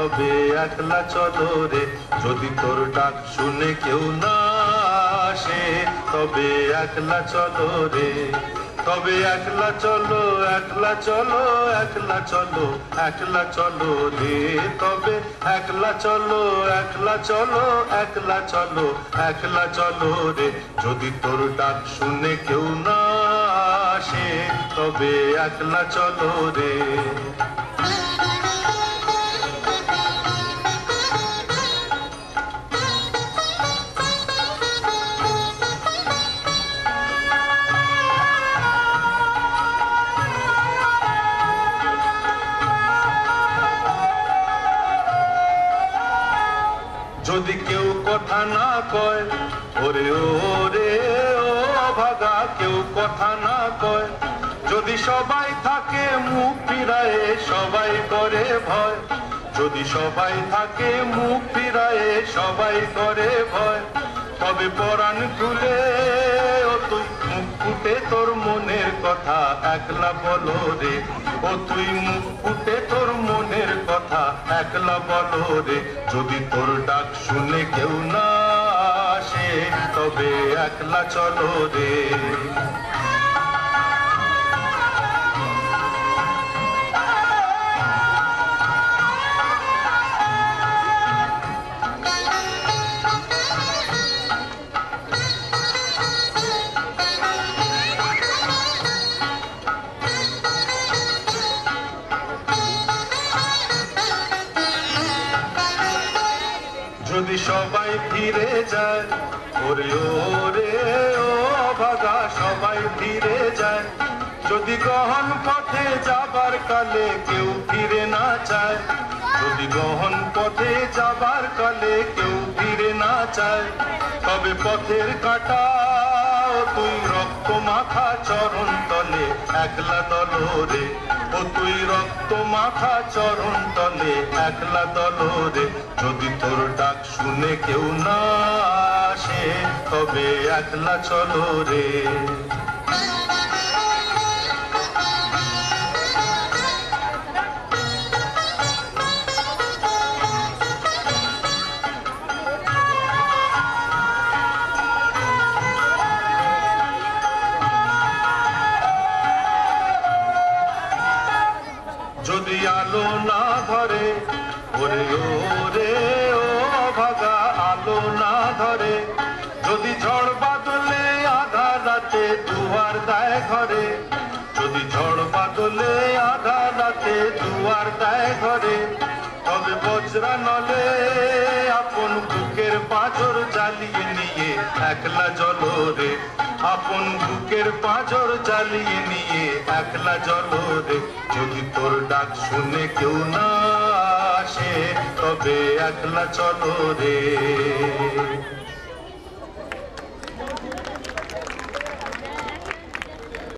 তবে একলা চলো রে। যদি তোর ডাক শুনে কেউ না আসে তবে একলা চলো রে। তবে একলা চলো, একলা চলো, একলা চলো, একলা চলো রে। তবে একলা চলো, একলা চলো, একলা চলো, একলা চলো রে। যদি তোর ডাক শুনে কেউ না আসে তবে একলা চলো রে। যদি কেউ কথা না কয় ওরে ওরে ও ভাগা, কেউ কথা না কয়, যদি সবাই থাকে মুখ ফিরায়ে সবাই করে ভয়, যদি সবাই থাকে মুখ ফিরায়ে সবাই করে ভয়, তবে পরাণ খুলে ও তুই মুখ ফুটে তোর মনের কথা একলা বলো রে। ও তুই মুখ ফুটে তোর মনের কথা একলা বলো রে। যদি তোর ডাক শুনে কেউ না আসে তবে একলা চলো রে। যদি সবাই ফিরে যায় ওরে ওরে ও ভাগা, সবাই ফিরে যায়, যদি গহন পথে যাবার কালে কেউ ফিরে না চায়, যদি গহন পথে যাবার কালে কেউ ফিরে না চায়, তবে পথের কাঁটা তুই রক্ত মাখা চরণ তলে একলা দলো রে। ও তুই রক্ত মাখা চরণ তলে একলা দলো রে। যদি তোর ডাক শুনে কেউ না আসে তবে একলা চলো রে। যদি আলো না ধরে ওরে ওরে ও ভাগা, আলো না ধরে, যদি ঝড় বাদলে আধার রাতে দুয়ার দেয় ঘরে, যদি ঝড় বাদলে আধার রাতে দুয়ার দেয় ঘরে, তবে বজ্রা নলে আপন বুকের পাঁজর জ্বালিয়ে নিয়ে একলা চলো রে। আপন বুকের পাঁজর জ্বালিয়ে নিয়ে একলা চলো রে। যদি তোর ডাক শুনে কেউ না আসে তবে একলা চলো রে।